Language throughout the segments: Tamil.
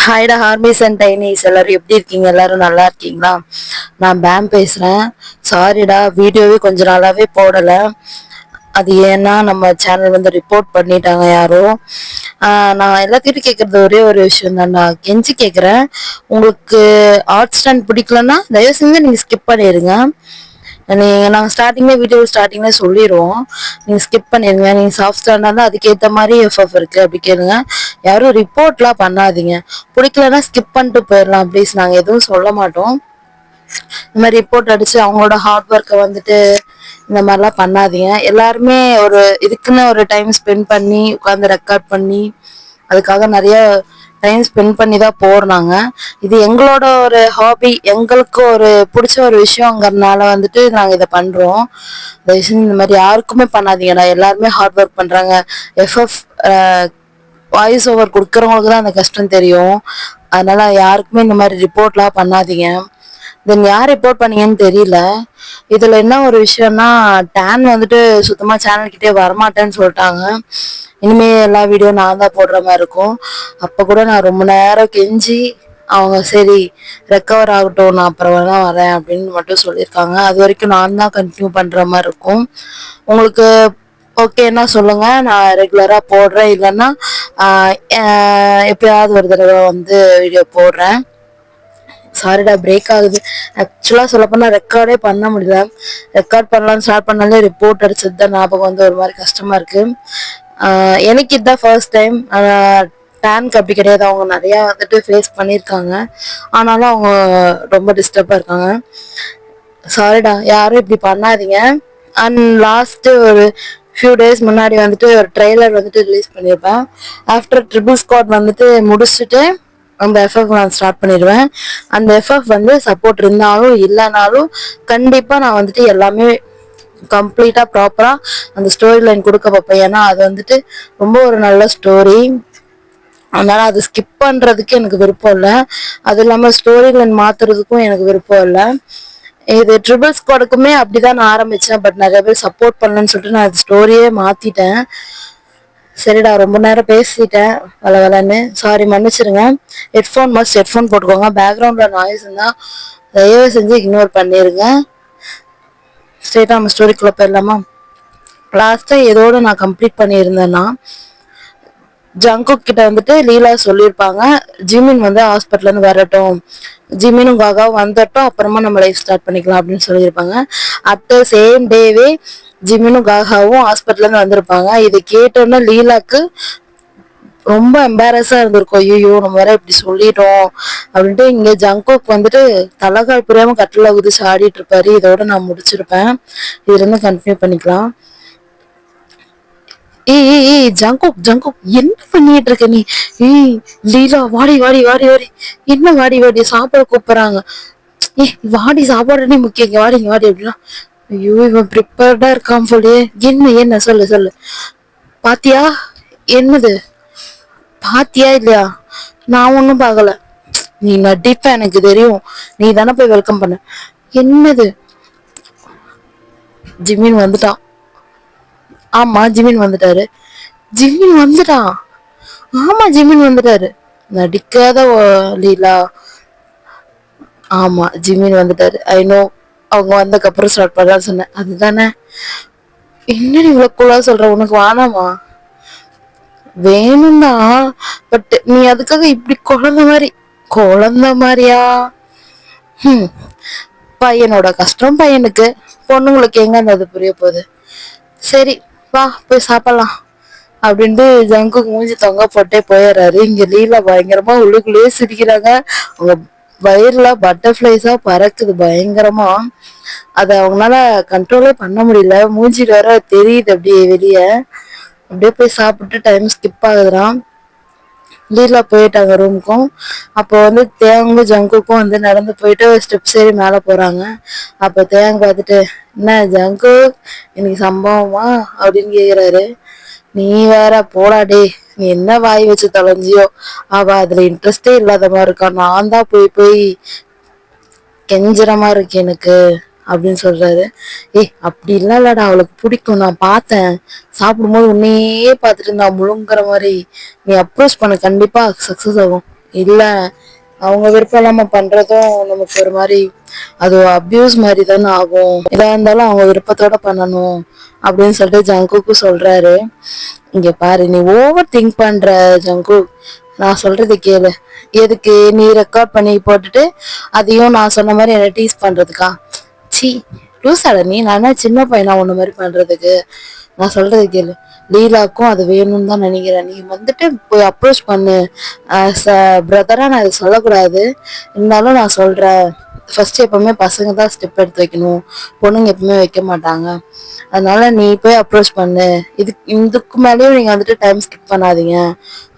ஹாய்டா ஹார்மிஸ் அண்ட் டைனிஸ் எல்லாரும் எப்படி இருக்கீங்க? எல்லாரும் நல்லா இருக்கீங்களா? நான் பேம் பேசுறேன். சாரிடா, வீடியோவே கொஞ்ச நாளாவே போடல. அது ஏன்னா நம்ம சேனல் வந்து ரிப்போர்ட் பண்ணிட்டாங்க யாரோ. நான் எல்லாத்திட்டும் கேட்கறது ஒரே ஒரு விஷயம் தான். நான் கெஞ்சி கேட்குறேன், உங்களுக்கு ஆர்ட் ஸ்டாண்ட் பிடிக்கலன்னா தயவு செஞ்சு நீங்க ஸ்கிப் பண்ணிடுங்க. நாங்கள் வீடியோ ஸ்டார்டிங்ல சொல்லிடுவோம், நீங்க ஸ்கிப் பண்ணிடுங்க. நீங்க சாஃப்ட் ஸ்டாண்டா இருந்தால் அதுக்கேற்ற மாதிரி எஃப்எஃப் இருக்கு, அப்படி கேளுங்க. யாரும் ரிப்போர்ட்லாம் பண்ணாதீங்க. பிடிக்கலன்னா ஸ்கிப் பண்ணிட்டு போயிடலாம் ப்ளீஸ். நாங்கள் எதுவும் சொல்ல மாட்டோம். இந்த மாதிரி ரிப்போர்ட் அடிச்சு அவங்களோட ஹார்ட் ஒர்க்கை வந்துட்டு இந்த மாதிரிலாம் பண்ணாதீங்க. எல்லாருமே இதுக்குன்னு ஒரு டைம் ஸ்பெண்ட் பண்ணி உட்காந்து ரெக்கார்ட் பண்ணி அதுக்காக நிறைய டைம் ஸ்பெண்ட் பண்ணி தான் போடுறாங்க. இது எங்களோட ஒரு ஹாபி, எங்களுக்கு ஒரு பிடிச்ச ஒரு விஷயங்கிறதுனால வந்துட்டு நாங்கள் இதை பண்ணுறோம். தயவுசெய்து இந்த மாதிரி யாருக்குமே பண்ணாதீங்கடா. எல்லாருமே ஹார்ட் ஒர்க் பண்ணுறாங்க. எஃப்எஃப் வாய்ஸ் ஓவர் கொடுக்குறவங்களுக்கு தான் அந்த கஷ்டம் தெரியும். அதனால யாருக்குமே இந்த மாதிரி ரிப்போர்ட்லாம் பண்ணாதீங்க. தென் யார் ரிப்போர்ட் பண்ணீங்கன்னு தெரியல. இதுல என்ன ஒரு விஷயம்னா, டேன் வந்துட்டு சுத்தமா சேனல் கிட்டே வரமாட்டேன்னு சொல்லிட்டாங்க. இனிமே எல்லா வீடியோ நான் தான் போடுற மாதிரி இருக்கும். அப்ப கூட நான் ரொம்ப நேரம் கெஞ்சி அவங்க சரி ரெக்கவர் ஆகட்டும், நான் அப்புறம் வேணா வரேன் அப்படின்னு மட்டும் சொல்லியிருக்காங்க. அது வரைக்கும் நான் தான் கண்டினியூ பண்ற மாதிரி இருக்கும். உங்களுக்கு ஓகேன்னா சொல்லுங்க, நான் ரெகுலரா போடுறேன். இல்லைன்னா எப்பயாவது ஒரு தடவை வந்து வீடியோ போடுறேன். சாரிடா, பிரேக் ஆகுது. ஆக்சுவலா சொல்லப்போனா ரெக்கார்டே பண்ண முடியல. ரெக்கார்ட் பண்ணலாம்னு ஸ்டார்ட் பண்ணாலே ரிப்போர்ட் அடிச்சது தான் ஞாபகம் வந்து ஒரு மாதிரி கஷ்டமா இருக்கு. எனக்கு இதுதான் ஃபர்ஸ்ட் டைம். டேனுக்கு அப்படி கிடையாது, அவங்க நிறைய வந்துட்டு ஃபேஸ் பண்ணியிருக்காங்க. ஆனாலும் அவங்க ரொம்ப டிஸ்டர்பா இருக்காங்க. சாரிடா, யாரும் இப்படி பண்ணாதீங்க. அண்ட் லாஸ்ட் ஒரு ஃபியூ டேஸ் முன்னாடி வந்துட்டு ஒரு ட்ரெய்லர் வந்துட்டு ரிலீஸ் பண்ணியிருப்பேன். ஆஃப்டர் ட்ரிபிள் ஸ்குவாட் வந்துட்டு முடிச்சுட்டு அந்த எஃப்எஃப் நான் ஸ்டார்ட் பண்ணிடுவேன். அந்த எஃப்எஃப் வந்து சப்போர்ட் இருந்தாலும் இல்லைனாலும் கண்டிப்பா நான் வந்துட்டு எல்லாமே கம்ப்ளீட்டா ப்ராப்பரா அந்த ஸ்டோரி லைன் கொடுக்க பார்ப்பேன். ஏன்னா அது வந்துட்டு ரொம்ப ஒரு நல்ல ஸ்டோரி. அதனால அது ஸ்கிப் பண்றதுக்கு எனக்கு விருப்பம் இல்லை. அது இல்லாம ஸ்டோரி லைன் மாத்துறதுக்கும் எனக்கு விருப்பம் இல்லை. இது ட்ரிபிள் ஸ்குவாடுக்குமே அப்படிதான் நான் ஆரம்பிச்சேன். பட் நிறைய பேர் சப்போர்ட் பண்ணலன்னு சொல்லிட்டு நான் ஸ்டோரியே மாத்திட்டேன். சரிடா, ரொம்ப நேரம் பேசிட்டேன் வளன்னு. சாரி, மன்னிச்சிருங்க. ஹெட்ஃபோன் போட்டுக்கோங்க. பேக்ரவுண்ட்ல நாய்ஸ் இருந்தா தயவு செஞ்சு இக்னோர் பண்ணிருங்க. ஸ்ட்ரெயிட்டா நம்ம ஸ்டோரிக்குள்ள போயிடலாமா? லாஸ்டா ஏதோட நான் கம்ப்ளீட் பண்ணியிருந்தேன்னா, ஜங்குக் கிட்ட வந்துட்டு லீலா சொல்லியிருப்பாங்க, ஜிமின் வந்து ஹாஸ்பிட்டல்ல இருந்து வரட்டும், ஜிமினும் காகாவும் வந்துட்டோம், அப்புறமா நம்ம லைஃப் ஸ்டார்ட் பண்ணிக்கலாம் அப்படின்னு சொல்லியிருப்பாங்க. அட் சேம் டேவே ஜிமினும் காகாவும் ஹாஸ்பிட்டல்ல இருந்து வந்திருப்பாங்க. இதை கேட்டோன்னா லீலாக்கு ரொம்ப எம்பாரஸா இருந்திருக்கும். ஐயோ, நம்ம வேற இப்படி சொல்லிட்டோம் அப்படின்ட்டு. இங்க ஜங்குக் வந்துட்டு தலைகால் புரியாம கட்டில குதிச்சு ஆடிட்டு இருப்பாரு. இதோட நான் முடிச்சிருப்பேன். இதுல இருந்து கண்டினியூ பண்ணிக்கலாம். ஏய் ஜங்குக் என்ன பண்ணிட்டு இருக்க நீ? ஏய் லீலா, வாடி வாடி வாடி வாடி. என்ன வாடி வாடி? சாப்பாடு கூப்பிடுறாங்க. வாடி, சாப்பாடு முக்கியம், இங்க வாடி இங்க வாடி அப்படின்னா. ஐயோ, இவன் ப்ரிப்பேர்டா இருக்கான் போலயே. என்ன சொல்லு சொல்லு. பாத்தியா? என்னது பாத்தியா இல்லையா? நான் ஒன்னும் பாக்கல. நீ நடிப்ப, எனக்கு தெரியும். நீ தானே போய் வெல்கம் பண்ண. என்னது? ஜிமின் வந்துட்டான். ஆமா, ஜிமின் வந்துட்டாரு. ஜிமின் வந்துட்டான். ஆமா, ஜிமின் வந்துட்டாரு. நடிக்காத லீலா. ஆமா, ஜிமின் வந்துட்டாரு. I know. அவங்க வந்ததுக்கு அப்புறம் ஸ்டார்ட் பண்ணலாம்னு சொன்னேன். அதுதானே. என்ன இவ்வளவு கூலா சொல்ற? உனக்கு வானாமா? வேணும்தான். பட் நீ அதுக்காக இப்படி குழந்தை மாதிரியா? பையனோட கஷ்டம் பையனுக்கு, பொண்ணுங்களுக்கு எங்க அந்த புரிய போகுது. சரி வா, போய் சாப்பிடலாம் அப்படின்ட்டு ஜங்கு மூஞ்சி தொங்க போட்டே போயிடுறாரு. இங்க லீலா பயங்கரமா உள்ளுக்குள்ளேயே சிரிக்கிறாங்க. அவங்க வயிறுல பட்டர்ஃபிளைஸா பறக்குது பயங்கரமா. அத அவங்களால கண்ட்ரோலே பண்ண முடியல. மூஞ்சி வேற தெரியுது அப்படியே வெளியே. அப்படியே போய் சாப்பிட்டு டைம் ஸ்கிப் ஆகுதுறான். லீலா போயிட்டாங்க ரூமுக்கும். அப்போ வந்து தேங்கும் ஜங்குக்கும் வந்து நடந்து போயிட்டு ஸ்டெப்ஸ் ஏறி மேல போறாங்க. அப்ப தேங்க பார்த்துட்டு, என்ன ஜங்கு இன்னைக்கு சம்பவமா அப்படின்னு கேக்குறாரு. நீ வேற போடாடே, நீ என்ன வாய் வச்சு தொலைஞ்சியோ. அவ அதுல இன்ட்ரெஸ்டே இல்லாத மாதிரி இருக்கா. நான் தான் போய் போய் கெஞ்சுற மாதிரி இருக்கு எனக்கு அப்படின்னு சொல்றாரு. அப்படி இல்லடா, அவளுக்கு பிடிக்கும், நான் பார்த்தேன். சாப்பிடும்போது உன்னையே பார்த்துட்டு இருந்தா முழுங்குற மாதிரி. நீ அப்ரோச் பண்ண, கண்டிப்பா சக்சஸ் ஆகும். இல்ல அவங்க விருப்பம் நம்ம பண்றதும் நமக்கு ஒரு மாதிரி அது அபியூஸ் மாதிரி தானே ஆகும். எதா இருந்தாலும் அவங்க விருப்பத்தோட பண்ணணும் அப்படின்னு சொல்லிட்டு ஜங்குக்கு சொல்றாரு. இங்க பாரு, நீ ஓவர் திங்க் பண்ற ஜங்கு. நான் சொல்றது கேளு. எதுக்கு நீ ரெக்கார்ட் பண்ணி போட்டுட்டு அதையும் நான் சொன்ன மாதிரி என்ன டீஸ் பண்றதுக்கா? சி, லூசாட நீ. நானே சின்ன பையனா ஒண்ணு மாதிரி பண்றதுக்கு. நான் சொல்றது கேளு. லீலாக்கும் அது வேணும்னு தான் நினைக்கிறேன். நீ வந்துட்டு போய் அப்ரோச் பண்ணு. பிரதரா நான் இதை சொல்லக்கூடாது, இருந்தாலும் நான் சொல்றேன். ஃபர்ஸ்ட் எப்பவுமே பசங்க தான் ஸ்டெப் எடுத்து வைக்கணும், பொண்ணுங்க எப்பவுமே வைக்க மாட்டாங்க. அதனால நீ போய் அப்ரோச் பண்ணு. இதுக்கு மேலேயும் நீங்க வந்துட்டு டைம் ஸ்கிப் பண்ணாதீங்க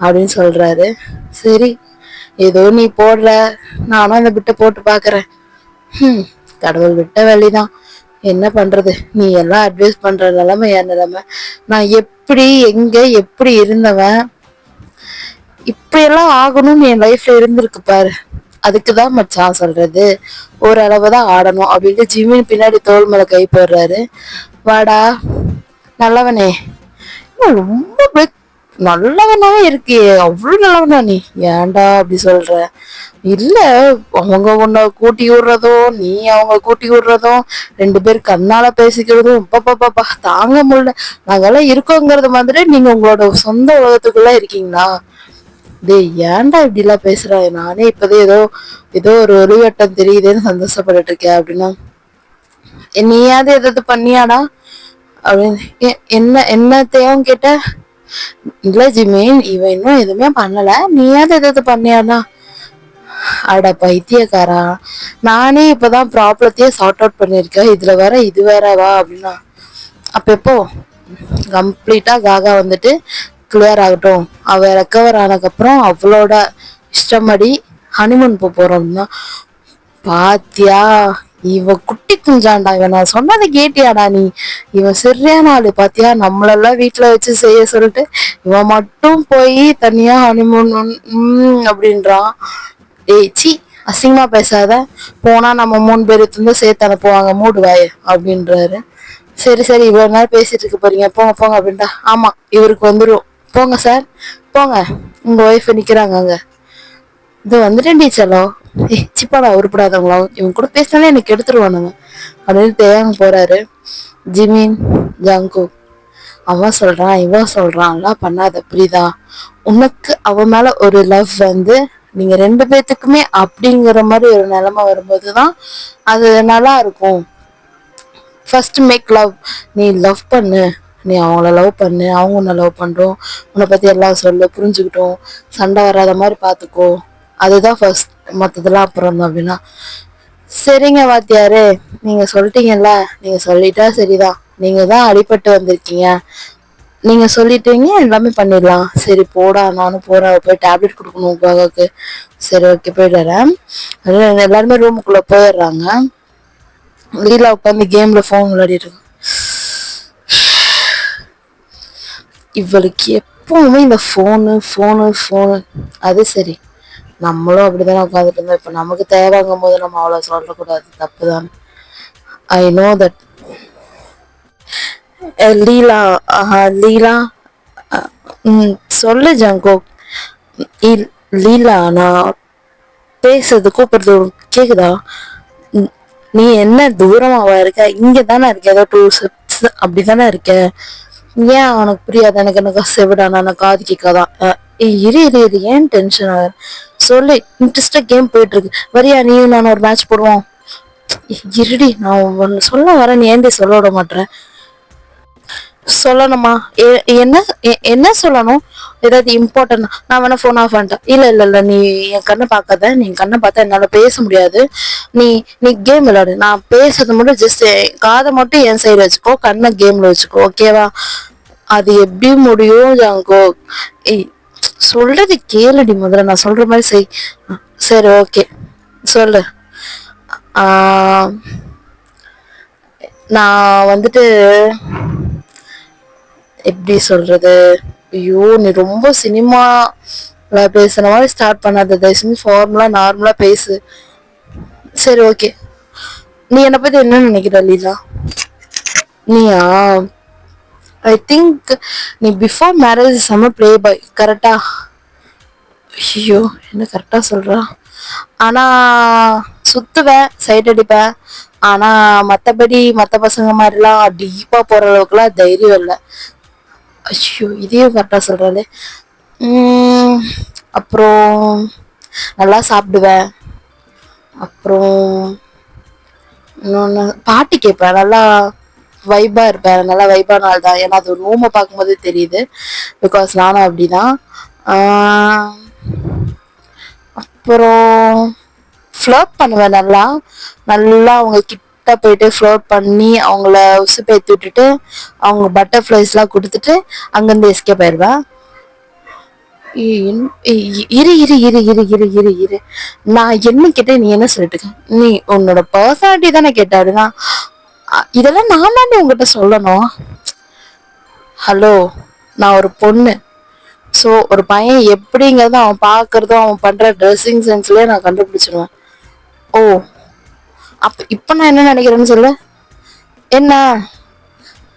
அப்படின்னு சொல்றாரு. சரி, ஏதோ நீ போடுற, நானும் அந்த பிட்ட போட்டு பாக்குறேன். கடவுள் விட்ட வழிதான். என்ன பண்றது, நீ எல்லாம் அட்வைஸ் பண்ற நிலைமை என் நிலைமை. நான் எப்படி எங்க எப்படி இருந்தவன் இப்படி எல்லாம் ஆகணும்னு என் லைஃப்ல இருந்திருக்கு பாரு. அதுக்குதான் மச்சான் சொல்றது, ஓரளவுதான் ஆடணும் அப்படின்ட்டு ஜிம்மின் பின்னாடி தோல் மேல கை போடுறாரு. வாடா நல்லவனே. ரொம்ப நல்லவனாவே இருக்கியே, அவ்வளவு நல்லவனா நீ? ஏன்டா அப்படி சொல்ற? இல்ல, அவங்க உன்னை கூட்டி விடுறதோ நீ அவங்க கூட்டி விடுறதும், ரெண்டு பேரும் கண்ணால பேசிக்கிறதும் பாப்பா தாங்க முடியல. நாங்கெல்லாம் இருக்கோங்கிறது மாதிரி நீங்க உங்களோட சொந்த உலகத்துக்குள்ள இருக்கீங்களா? டேய், ஏன்டா இப்படி எல்லாம் பேசுற? நானே இப்பதே ஏதோ ஏதோ ஒரு ஒளிவட்டம் தெரியுதுன்னு சந்தோஷப்பட்டுட்டு இருக்கேன் அப்படின்னா, நீயாவது எதாவது பண்ணியாடா அப்படின்னு. என்ன என்னத்தையும் கேட்ட? இல்ல ஜிமீன், இவன் இன்னும் எதுவுமே பண்ணல, நீயாவது எதாவது பண்ணியானா? அட பைத்தியக்காரா, நானே இப்பதான் ப்ராப்ளத்தையே சார்ட் அவுட் பண்ணிருக்கேன், இதுல வேற இது வேறவா அப்படின்னா. அப்ப எப்போ கம்ப்ளீட்டா காகா வந்துட்டு கிளியர் ஆகட்டும், அவ ரெக்கவர் ஆனதுக்கப்புறம் அவளோட இஷ்டப்படி ஹனிமூன் போறோம்னா. பாத்தியா, இவ குட்டி குஞ்சாண்டா. இவன் நான் சொன்னதை கேட்டியாடா நீ? இவன் சரியான ஆளு பாத்தியா, நம்மளெல்லாம் வீட்டுல வச்சு செய்ய சொல்லிட்டு இவன் மட்டும் போய் தனியா ஹனிமூன் அப்படின்றான். ஏய் சி, அசிங்கமா பேசாத. போனா நம்ம 3 பேர் இருந்து சேர்த்து அனுப்புவாங்க, மூடுவாய அப்படின்றாரு. சரி சரி, இவ்வளவு நேரம் பேசிட்டு இருக்க போறீங்க, போங்க போங்க அப்படின்ட்டா. ஆமா, இவருக்கு வந்துடும். போங்க சார் போங்க, உங்க ஒய்ஃப் நிக்கிறாங்க அங்க. இது வந்துட்டேன் டீச்சரோ. சிப்பாடா உருப்படாதவங்களா, இவங்க கூட பேசினாலே எனக்கு எடுத்துருவானுங்க அப்படின்னு தேவாங்க போறாரு. ஜிமின் ஜாங்கு அவன் சொல்றான் இவன் சொல்றான் எல்லாம் பண்ணாத, புரியுதா? உனக்கு அவன் மேல ஒரு லவ் வந்து நீங்க 2 பேத்துக்குமே அப்படிங்கிற மாதிரி ஒரு நிலைமை வரும்போதுதான் அது நல்லா இருக்கும். First make love. நீ லவ் பண்ணு, நீ அவங்கள லவ் பண்ணு, அவங்க உன்னை லவ் பண்றோம், உன்னை பத்தி எல்லாம் சொல்லு, புரிஞ்சுக்கிட்டோம், சண்டை வராத மாதிரி பாத்துக்கோ, அதுதான் ஃபர்ஸ்ட், மத்ததெல்லாம் அப்புறம் தான் அப்படின்னா. சரிங்க வாத்தியாரு, நீங்க சொல்லிட்டீங்கல்ல, நீங்க சொல்லிட்டா சரிதான், நீங்க தான் அடிபட்டு வந்திருக்கீங்க, நீங்க சொல்லிட்டீங்க எல்லாமே பண்ணிடலாம். சரி போடா, நானும் போறேன், போய் டேப்லெட் கொடுக்கணும் பாகாக்கு. சரி ஓகே, போயிடுறேன். எல்லாருமே ரூமுக்குள்ள போயிடுறாங்க. லீலா உட்காந்து கேம்ல போன் விளையாடிட்டு இருக்கு. இவளுக்கு எப்பவுமே இந்த போனு போனு போனு. அது சரி, நம்மளும் அப்படித்தானே உட்காந்துட்டு இருந்தோம். இப்ப நமக்கு தேவைங்கும் போது நம்ம அவ்வளவு சொல்லக்கூடாது, தப்புதான். I know that. லீலா, லீலா, சொல்லு ஜங்கோ. லீலா, நான் பேசுறது கூப்பிடுறது கேக்குதா? நீ என்ன தூரமாவா இருக்க? இங்க தானே இருக்க, ஏதோ 2 steps அப்படித்தானே இருக்க. ஏன் உனக்கு புரியாது? எனக்கு எனக்கு செவிடானா, எனக்கு காது கேட்காதான். இரு இரு இரு, ஏன் டென்ஷன் ஆகுது சொல்லு. இன்ட்ரெஸ்டா கேம் போயிட்டு இருக்கு, வரியா? நீயும் நானும் ஒரு மேட்ச் போடுவோம். இருடி, நான் ஒன்னு சொல்ல வரேன், நீ ஏன்டி சொல்ல விட மாட்டேன்? சொல்லணுமா? என்ன என்ன சொல்லணும்? ஏதாவது இம்பார்ட்டன்? நான் வேணா போன் ஆஃப் பண்ணிட்டேன். இல்ல இல்ல இல்ல, நீ என் கண்ணை பார்க்காத. நீ கண்ணை பார்த்தா என்னால பேச முடியாது. நீ நீ கேம் விளையாடு, நான் பேசுறது மட்டும் ஜஸ்ட் காதை மட்டும் என் சைடு வச்சுக்கோ, கண்ணை கேம்ல வச்சுக்கோ, ஓகேவா? அது எப்படி முடியும் ஜாங்கோ? ஏய், சொல்றது கேளுடி முதல்ல, நான் சொல்ற மாதிரி செய். சரி ஓகே, சொல்லு. ஆஹ் நான் வந்துட்டு எப்படி சொல்றது? ஐயோ, நீ ரொம்ப சினிமா பேசுற மாதிரி ஸ்டார்ட் பண்ணாத, தயவுசெஞ்சு ஃபார்முலா நார்மலா பேசு. சரி ஓகே, நீ என்னை பத்தி என்ன நினைக்கிற லீலா? நீயா? ஐ திங்க் நீ பிஃபோர் மேரேஜ் செம்ம பிளே பாய், கரெக்டா? ஐயோ, என்ன கரெக்டா சொல்றா? ஆனா சுத்துவேன், சைட் அடிப்பேன். ஆனா மத்தபடி மத்த பசங்க மாதிரிலாம் டீப்பா போற அளவுக்குலாம் தைரியம் இல்லை. ஐயோ, இதையும் கரெக்டா சொல்றாளே. உம் அப்புறம் நல்லா சாப்பிடுவேன். அப்புறம் இன்னொன்னு பாட்டு கேட்பேன். நல்லா வைபா இருப்பேன். நல்லா வைபான ஆள் தான். ஏன்னா அது ரூமை பார்க்கும்போது தெரியுது. பிகாஸ் நானும் அப்படிதான். ஆஹ் அப்புறம் ஃப்ளர்ட் பண்ணுவேன். நல்லா நல்லா அவங்க கிட்ட போயிட்டு ஃப்ளர்ட் பண்ணி அவங்கள உசுப்பேத்தி விட்டுட்டு அவங்க பட்டர்ஃப்ளைஸ்லாம் கொடுத்துட்டு அங்கேருந்து எஸ்கேப் ஆயிடுவேன். இரு இரு இரு இரு இரு இரு இரு நான் என்ன கேட்டேன், நீ என்ன சொல்லிட்டு இருக்க? நீ உன்னோட பர்சனாலிட்டி தானே கேட்ட. அப்படின்னா இதெல்லாம் நான் தானே உங்ககிட்ட சொல்லணும். ஹலோ, நான் ஒரு பொண்ணு. ஸோ ஒரு பையன் எப்படிங்கிறத அவன் பார்க்கறதும் அவன் பண்ற ட்ரெஸ்ஸிங் சென்ஸ்லயே நான் கண்டுபிடிச்சிருவேன். ஓ, இப்போ நான் என்ன நினைக்கிறேன்னு சொல்லு. என்ன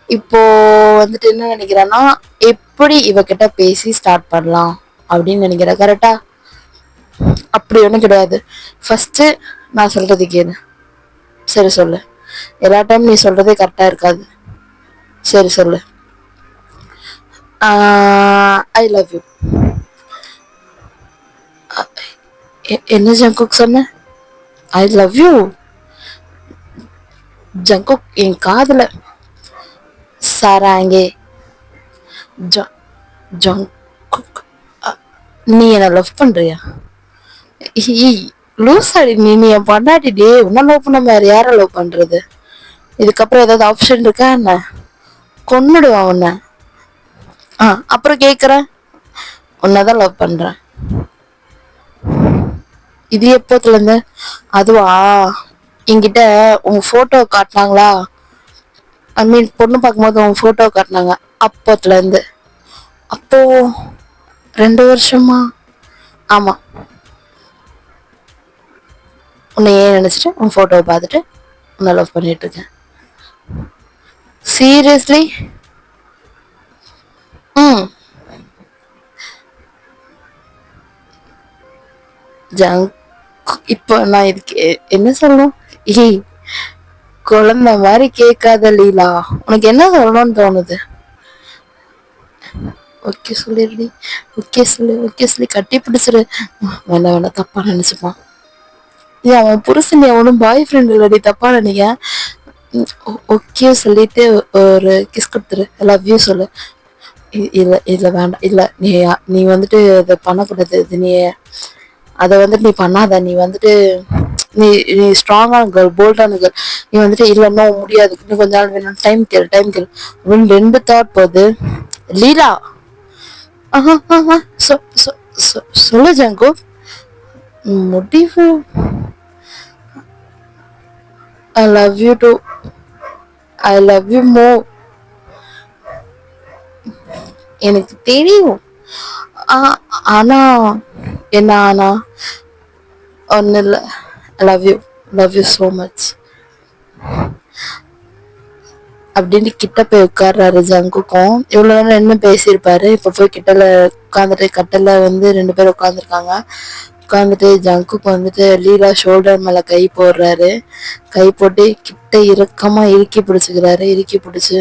இப்போ வந்துட்டு என்ன நினைக்கிறேன்னா, எப்படி இவகிட்ட பேசி ஸ்டார்ட் பண்ணலாம் அப்படின்னு நினைக்கிறேன். கரெக்டா? அப்படி ஒன்றும் கிடையாது. ஃபர்ஸ்ட் நான் சொல்றது கேளு. சரி சொல்லு. எல்லா டைம் நீ சொல்றதே கரெக்டா இருக்காது. சரி சொல்லு. I love you. என்ன ஜங்குக் சொன்ன? ஐ லவ் யூ ஜங்குக் என் காதுல. சாராங்கே ஜங்குக், நீ என்ன லவ் பண்றியா? லூசாடி நீ நீ என் பொண்டாட்டிடி. உன்ன லவ் பண்ண வேற யார லவ் பண்றது? இதுக்கப்புறம் ஏதாவது ஆப்ஷன் இருக்கா என்ன? கொன்னுடுவான் உன்ன. அப்புறம் கேக்குறேன், உன்னதான் லவ் பண்றேன். இது எப்போத்துல இருந்து? அதுவா, என்கிட்ட உன் போட்டோ காட்டினாங்களா? ஐ மீன் பொண்ணு பார்க்கும்போது உன் போட்டோ காட்டினாங்க. அப்போத்துல இருந்து. அப்போ 2 வருஷமா? ஆமா. உன்னை ஏன் நினைச்சிட்டு உன் போட்டோவை பார்த்துட்டு உன்னை லவ் பண்ணிட்டு இருக்கேன். சீரியஸ்லி? ம் ஜங்க். இப்போ நான் இதுக்கு என்ன சொல்லணும்? ஏய், குழந்தை மாதிரி கேட்காத லீலா. உனக்கு என்ன சொல்லணும்னு தோணுது? ஓகே சொல்லிடுடி. ஓகே சொல்லி கட்டி பிடிச்சிரு. வேண்டாம் வேண்டாம், தப்பா நினைச்சுப்பான். ஏன் அவன் புருஷன் அவனும் பாய் ஃப்ரெண்ட் இல்லடி, தப்பா நினைக்க. ஓகே சொல்லிட்டு ஒரு கிஸ் கொடுத்துரு. லவ் யூ சொல்லு. இல்ல இல்ல வேண்டாம். இல்ல நீ நீ வந்துட்டு இதை பண்ணக்கூடாது. இது நீ அதை வந்துட்டு நீ பண்ணாத. நீ வந்துட்டு நீ நீ ஸ்ட்ராங்கான கேர்ள், போல்டான கேர்ள். நீ வந்துட்டு இல்லைன்னா முடியாது, இன்னும் கொஞ்ச நாள் வேணும், டைம் கேள் அப்படின்னு 2 தாட் போகுது. லீலா, சொல்லு ஜங்கு. முடிவு. I love you to. I love you மோ. எனக்கு தெரியும். ஆனா என்ன ஆனா? ஒன்னும் இல்லை. லவ் யூ ஸோ மச் அப்படின்னு கிட்ட போய் உட்கார்றாரு ஜங்குக்கும். இவ்வளவு நேரம் என்ன பேசியிருப்பாரு. இப்ப போய் கிட்டல உட்காந்துட்டு கட்டல வந்து 2 பேரும் உட்காந்துருக்காங்க. உட்காந்துட்டு ஜங்குக்கு வந்துட்டு லீலா ஷோல்டர் மேல கை போடுறாரு. கை போட்டு கிட்ட இறுக்கமா இறுக்கி பிடிச்சுக்கிறாரு. இறுக்கி பிடிச்சு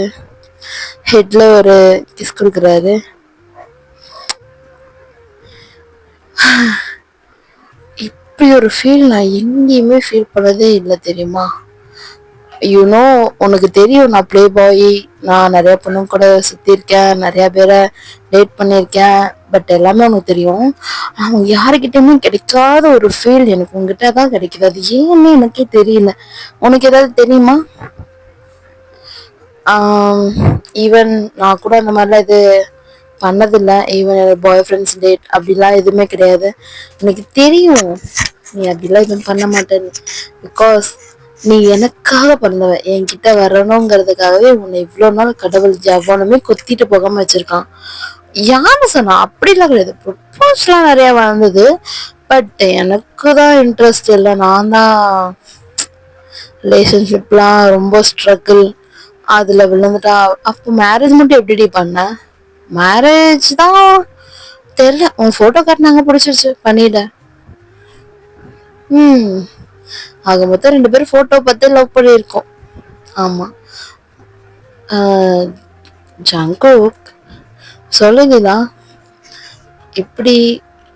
ஹெட்ல ஒரு கிஸ் கொடுக்குறாரு. இப்படி ஒரு ஃபீல் நான் எங்கேயுமே ஃபீல் பண்ணதே இல்லை தெரியுமா? யூனோ, உனக்கு தெரியும் நான் ப்ளே பாய். நான் நிறைய பொண்ணு கூட சுத்தி இருக்கேன், நிறைய பேரை டேட் பண்ணியிருக்கேன். பட் எல்லாமே உனக்கு தெரியும். அவங்க யாருக்கிட்டயுமே கிடைக்காத ஒரு ஃபீல் எனக்கு உங்ககிட்ட தான் கிடைக்குது. அது ஏன்னு எனக்கே தெரியல. உனக்கு ஏதாவது தெரியுமா? ஈவன் நான் கூட அந்த மாதிரிலாம் இது பண்ணதில்லை. ஈவன் பாய் ஃப்ரெண்ட்ஸ் டேட் அப்படிலாம் எதுவுமே கிடையாது. எனக்கு தெரியும் நீ அப்படிலாம் எதுவும் பண்ண மாட்டேன்னு. பிகாஸ் நீ எனக்காக பிறந்தவ. என்கிட்ட வரணுங்கிறதுக்காகவே உன்னை இவ்வளோ நாள் கடவுள் எவனுமே கொத்திட்டு போகாம வச்சிருக்கான். யாரு சொன்னா? அப்படிலாம் கிடையாது. ப்ரொப்போஸ்லாம் நிறைய வந்தது. பட் எனக்கு தான் இன்ட்ரெஸ்ட் இல்லை. நான் தான் ரிலேஷன்ஷிப்லாம் ரொம்ப ஸ்ட்ரகிள் அதுல விழுந்துட்டா. அப்போ மேரேஜ் மட்டும் எப்படி பண்ண? மேரேஜ் தான் தெரியல, உன் போட்டோ காட்டினாங்க, பிடிச்சிருச்சு, பண்ணிட. ம். ஆக மொத்தம் 2 பேரும் போட்டோ பார்த்து லவ் பண்ணியிருக்கோம். ஆமா. ஜங்குக் சொல்லுங்கதா. இப்படி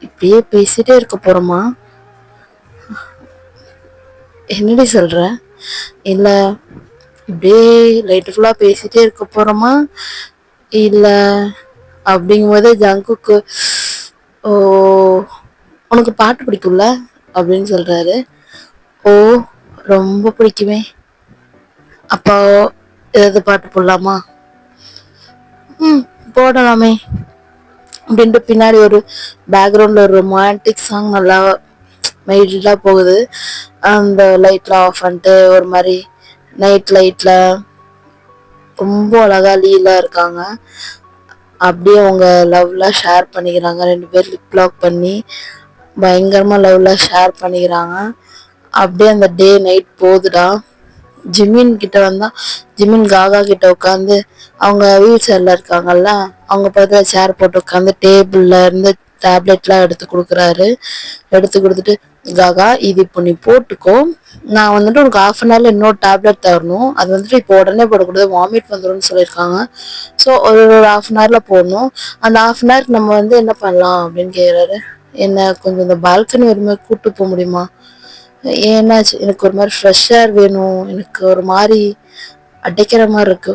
இப்படியே பேசிட்டே இருக்க போறோமா? என்னடி சொல்ற? இல்ல இப்படியே லைட் ஃபுல்லா பேசிட்டே இருக்க போறோமா? இல்ல அப்படிங்கும்போது ஜங்குக்கு, ஓ உனக்கு பாட்டு பிடிக்கும்ல அப்படின்னு சொல்றாரு. ஓ ரொம்ப பிடிக்குமே. அப்போ ஏதாவது பாட்டு போடலாமா? ம், போடலாமே அப்படின்ட்டு பின்னாடி ஒரு பேக்ரவுண்ட்ல ஒரு ரொமான்டிக் சாங் நல்லா மைல்டா போகுது. அந்த லைட்ல ஆஃப் பண்ணிட்டு ஒரு மாதிரி நைட் லைட்ல ரொம்ப அழகா லீலா இருக்காங்க. அப்படியே அவங்க லவ்ல ஷேர் பண்ணிக்கிறாங்க. 2 பேர் லிப் லாக் பண்ணி பயங்கரமா லவ்ல ஷேர் பண்ணிக்கிறாங்க. அப்படியே அந்த டே நைட் போகுதுடா. ஜிமின் கிட்ட வந்தா ஜிமின் காகா கிட்ட உட்காந்து, அவங்க வீல் சேர்ல இருக்காங்கல்ல, அவங்க பக்கத்துல சேர் போட்டு உட்காந்து டேபிள்ல இருந்து டேப்லெட்லாம் எடுத்து கொடுக்குறாரு. எடுத்து கொடுத்துட்டு, காகா இது இப்போ நீ போட்டுக்கோ, நான் வந்துட்டு உனக்கு 1/2 hourல இன்னொரு டேப்லெட் தரணும், அது வந்துட்டு இப்போ உடனே போடக்கூடாது, வாமிட் வந்துடும்னு சொல்லியிருக்காங்க. ஸோ ஒரு ஒரு 1/2 hourல போடணும். அந்த 1/2 hourக்கு நம்ம வந்து என்ன பண்ணலாம் அப்படின்னு கேட்குறாரு. என்ன கொஞ்சம் இந்த பால்கனி வரையுமே கூப்பிட்டு போக முடியுமா? ஏன்னாச்சு, எனக்கு ஒரு மாதிரி ஃப்ரெஷ் ஏர் வேணும், எனக்கு ஒரு மாதிரி அடைக்கிற மாதிரி இருக்கு.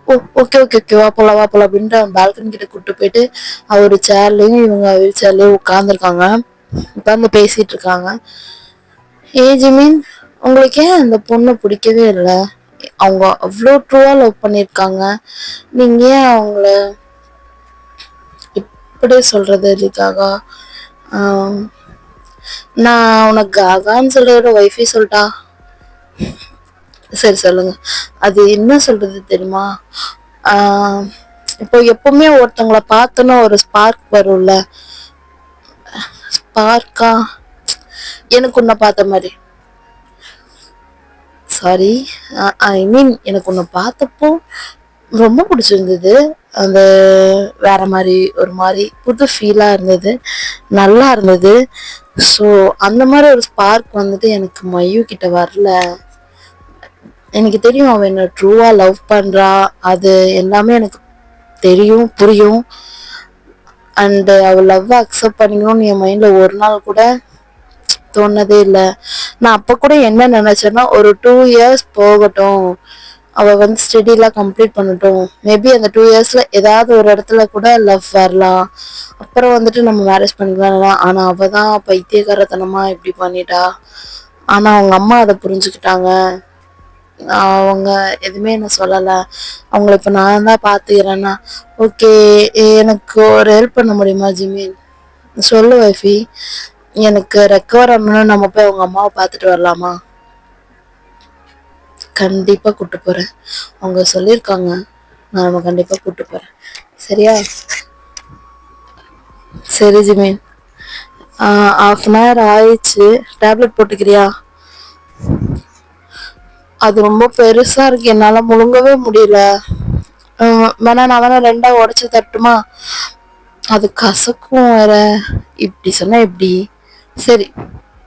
ஓ ஓகே ஓகே ஓகே, வாப்பலாம் வாப்பலாம் அப்படின்ட்டு அவன் பால்கனி கிட்ட கூப்பிட்டு போயிட்டு அவர் சேர்லயும் இவங்க வீல் சேர்லயும் உட்காந்துருக்காங்க. உட்காந்து பேசிட்டு இருக்காங்க. ஜிமின், உங்களுக்கு ஏன் அந்த பொண்ணு பிடிக்கவே இல்லை? அவங்க அவ்வளோ ட்ரூவா லவ் பண்ணியிருக்காங்க, நீங்க ஏன் அவங்கள இப்படி சொல்றது இதுக்காக? நான் உனக்கு காகான்னு சொல்றதோட ஒய்ஃபை சொல்லிட்டா. சரி சொல்லுங்க. அது என்ன சொல்றது தெரியுமா? ஆஹ் இப்போ எப்பவுமே ஒருத்தவங்களை பார்த்தோன்னா ஒரு ஸ்பார்க் வரும்ல. ஸ்பார்க்கா? எனக்கு உன்னை பார்த்த மாதிரி, சாரி, ஐ மீன் எனக்கு உன்னை பார்த்தப்போ ரொம்ப பிடிச்சிருந்தது. அந்த வேற மாதிரி ஒரு மாதிரி புது ஃபீலா இருந்தது, நல்லா இருந்தது. ஸோ அந்த மாதிரி ஒரு ஸ்பார்க் வந்துட்டு எனக்கு மையூ கிட்ட வரல. எனக்கு தெரியும் அவன் என்ன ட்ரூவா லவ் பண்றா, அது எல்லாமே எனக்கு தெரியும், புரியும். அண்ட் அவள் லவ் அக்செப்ட் பண்ணிக்கணும்னு என் மைண்ட்ல ஒரு நாள் கூட தோணதே இல்லை. நான் அப்ப கூட என்ன நினைச்சேன்னா, ஒரு 2 years போகட்டும், அவ வந்து ஸ்டடிலாம் கம்ப்ளீட் பண்ணட்டும், மேபி அந்த 2 yearsல ஏதாவது ஒரு இடத்துல கூட லவ் வரலாம், அப்புறம் வந்துட்டு நம்ம மேரேஜ் பண்ணிக்கலாம். ஆனா அவ தான் பைத்தியக்காரத்தனமா இப்படி பண்ணிட்டா. ஆனா அவங்க அம்மா அதை புரிஞ்சுக்கிட்டாங்க. அவங்க எதுவுமே என்ன சொல்லலை. அவங்கள இப்ப நான் தான் பாத்துக்கிறேன்னா, ஓகே. எனக்கு ஒரு ஹெல்ப் பண்ண முடியுமா ஜிமின்? சொல்லு வைஃபி. எனக்கு ரெக்கவர் ஆகணும்னு நம்ம போய் அவங்க அம்மாவை பார்த்துட்டு வரலாமா? கண்டிப்பா கூட்டு போறேன். அவங்க சொல்லியிருக்காங்க, நான் கண்டிப்பா கூட்டு போறேன். சரியா? சரி ஜிமின். 1/2 hour ஆயிடுச்சு, டேப்லெட் போட்டுக்கிறியா? அது ரொம்ப பெருசா இருக்கு, என்னால முழுங்கவே முடியல. வேணா நான் வேணா 2ஆ உடைச்சு தட்டுமா? அது கசக்கும் வேற. இப்படி சொன்னா எப்படி? சரி,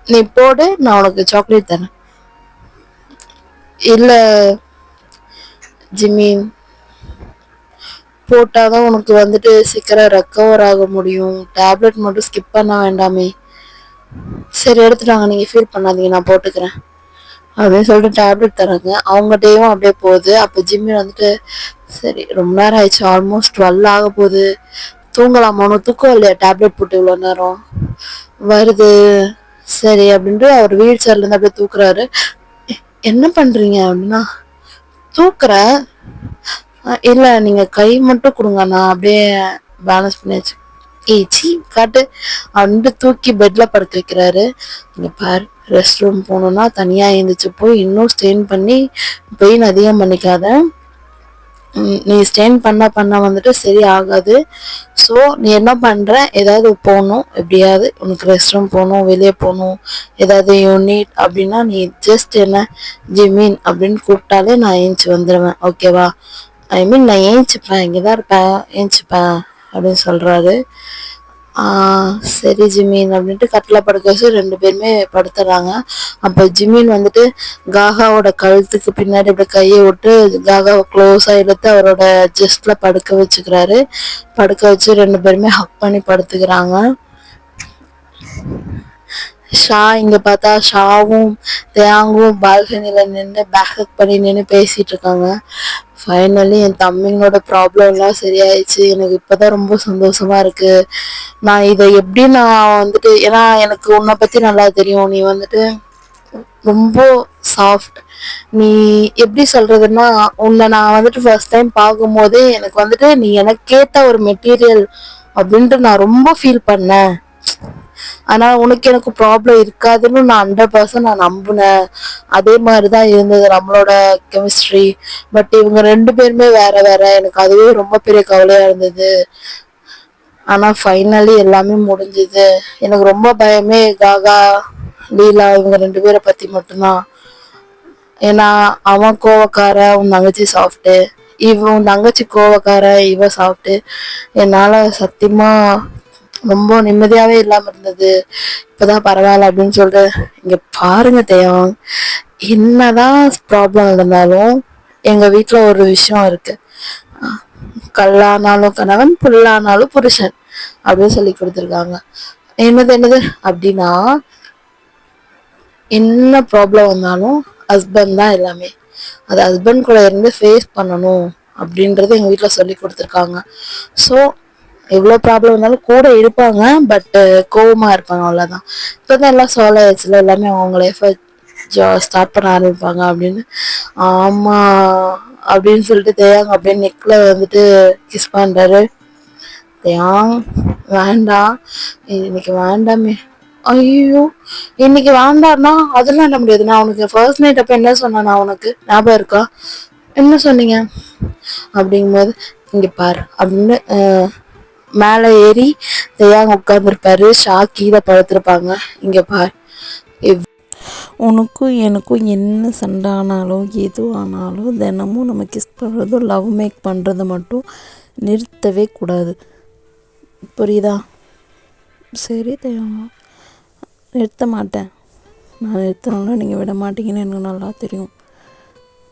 நீ போடு, நான் உனக்கு சாக்லேட் தரேன். இல்ல ஜிம்மி, போட்டாதான் உனக்கு வந்துட்டு சீக்கிரம் ரெக்கவர் ஆக முடியும், டேப்லெட் மட்டும் ஸ்கிப் பண்ண வேண்டாமே. சரி எடுத்துட்டாங்க, நீங்க ஃபீல் பண்ணாதீங்க, நான் போட்டுக்கிறேன் அப்படின்னு சொல்லிட்டு டேப்லெட் தராங்க. அவங்க டேவும் அப்படியே போகுது. அப்போ ஜிம்மி வந்துட்டு, சரி ரொம்ப நேரம் ஆயிடுச்சு, ஆல்மோஸ்ட் 12 ஆக போகுது, தூங்கலாமா? ஒன்றும் தூக்கம் இல்லையா டேப்லெட் போட்டு இவ்வளோ நேரம்? வருது. சரி அப்படின்ட்டு அவர் வீல் சேர்ல இருந்து அப்படியே தூக்குறாரு. என்ன பண்றீங்க அப்படின்னா, தூக்குற. இல்ல நீங்க கை மட்டும் கொடுங்க, நான் அப்படியே பேலன்ஸ் பண்ணியாச்சு. சீ காட்டு அண்டு தூக்கி பெட்ல படுக்க வைக்கிறாரு. இங்க பாரு, ரெஸ்ட் ரூம் போகணும்னா தனியா எழுந்திரிச்சு போய் இன்னும் ஸ்டெயின் பண்ணி பெயின் அதிகம் பண்ணிக்காத. நீ ஸ்டெயின் பண்ண வந்துட்டு சரி ஆகாது. ஸோ நீ என்ன பண்ற, ஏதாவது போகணும், எப்படியாவது உனக்கு ரெஸ்ட் ரூம் போகணும், வெளியே போகணும், ஏதாவது யூனிட் அப்படின்னா நீ ஜஸ்ட் என்ன ஜிமின் அப்படின்னு கூப்பிட்டாலே நான் ஏஞ்சி வந்துடுவேன், ஓகேவா? ஐ மீன் நான் ஏஞ்சிப்பேன், இங்கேதான் இருப்பேன், ஏஞ்சிப்பேன் அப்படின்னு சொல்றாரு. சரி ஜிமின் அப்படின்ட்டு கட்டில் படுக்க வச்சு 2 பேருமே படுத்துறாங்க. அப்போ ஜிமின் வந்துட்டு காகாவோட கழுத்துக்கு பின்னாடி இப்படி கையை விட்டு காகாவை க்ளோஸாக இழுத்து அவரோட ஜஸ்ட்ல படுக்க வச்சுக்கிறாரு. படுக்க வச்சு 2 பேருமே ஹக் பண்ணி படுத்துக்கிறாங்க. ஷா இங்க பார்த்தா ஷாவும் தேயாங்கும் பால்கனில நின்று பேக்கப் பண்ணி நின்று பேசிட்டு இருக்காங்க. ஃபைனலி என் தம்பிங்களோட ப்ராப்ளம்லாம் சரியாயிடுச்சு. எனக்கு இப்போதான் ரொம்ப சந்தோஷமா இருக்கு. நான் இதை எப்படி நான் வந்துட்டு ஏன்னா எனக்கு உன்னை பத்தி நல்லா தெரியும். நீ வந்துட்டு ரொம்ப சாஃப்ட். நீ எப்படி சொல்றதுன்னா உன்னை நான் வந்துட்டு ஃபர்ஸ்ட் டைம் பார்க்கும்போதே எனக்கு வந்துட்டு நீ எனக்கேத்த ஒரு மெட்டீரியல் அப்படின்ட்டு நான் ரொம்ப ஃபீல் பண்ணேன். ஆனா உனக்கு எனக்கு ப்ராப்ளம் இருக்காதுன்னு நான் 100% நான் நம்பினேன். அதே மாதிரிதான் இருந்தது நம்மளோட கெமிஸ்ட்ரி. பட் இவங்க 2 பேருமே வேற வேற. எனக்கு அதுவே ரொம்ப பெரிய கவலையா இருந்தது. ஆனா ஃபைனலி எல்லாமே முடிஞ்சது. எனக்கு ரொம்ப பயமே காகா லீலா இவங்க 2 பேரை பத்தி மட்டும்தான். ஏன்னா அவன் கோவக்கார, உன் தங்கச்சி சாஃப்ட்டு. உன் தங்கச்சி கோவக்கார, இவ சாஃப்ட்டு. என்னால சத்தியமா ரொம்ப நிம்மதியாவே இல்லாம இருந்தது. இப்பதான் பரவாயில்ல அப்படின்னு சொல்லிட்டு இங்க பாருங்க தேவம். என்னதான் ப்ராப்ளம் இருந்தாலும் எங்க வீட்டுல ஒரு விஷயம் இருக்கு. கல்லானாலும் கணவன், புல்லானாலும் புருஷன் அப்படின்னு சொல்லி கொடுத்துருக்காங்க. என்னது அப்படின்னா என்ன ப்ராப்ளம் வந்தாலும் ஹஸ்பண்ட் தான் எல்லாமே. அது ஹஸ்பண்ட் கூட இருந்து ஃபேஸ் பண்ணணும் அப்படின்றது எங்கள் வீட்டில் சொல்லி கொடுத்துருக்காங்க. ஸோ எவ்வளோ ப்ராப்ளம் இருந்தாலும் கூட இருப்பாங்க. பட் கோவமாக இருப்பாங்க, அவ்வளோதான். இப்போ தான் எல்லாம் சால்வ் ஆயிடுச்சுல, எல்லாமே அவங்க லைஃப்பை ஸ்டார்ட் பண்ண ஆரம்பிப்பாங்க அப்படின்னு. ஆமாம் அப்படின்னு சொல்லிட்டு தேயாங்க அப்படியே நெக்கில் வந்துட்டு கிஸ் பண்ணுறாரு. தேயாங் வேண்டாம், இன்னைக்கு வேண்டாமே. ஐயோ இன்னைக்கு வேண்டாம்னா அதெல்லாம் என்ன முடியாது. நான் உனக்கு ஃபர்ஸ்ட் நைட் அப்ப என்ன சொன்னேன், நான் உனக்கு ஞாபகம் இருக்கா? என்ன சொன்னீங்க அப்படிங்கும்போது இங்க பார் அப்படின்னு மேலே ஏறி தேயாங்க உட்காந்துருப்பாரு. ஷா கீழே படுத்திருப்பாங்க. இங்க பார், உனக்கும் எனக்கும் என்ன சண்டை ஆனாலும் எது ஆனாலும் தினமும் நம்ம கிஸ் பண்ணுறதும் லவ் மேக் பண்ணுறதை மட்டும் நிறுத்தவே கூடாது. புரியுதா? சரி தேவா, நிறுத்த மாட்டேன். நான் நிறுத்தினாலும் நீங்கள் விட மாட்டீங்கன்னு எனக்கு நல்லா தெரியும்.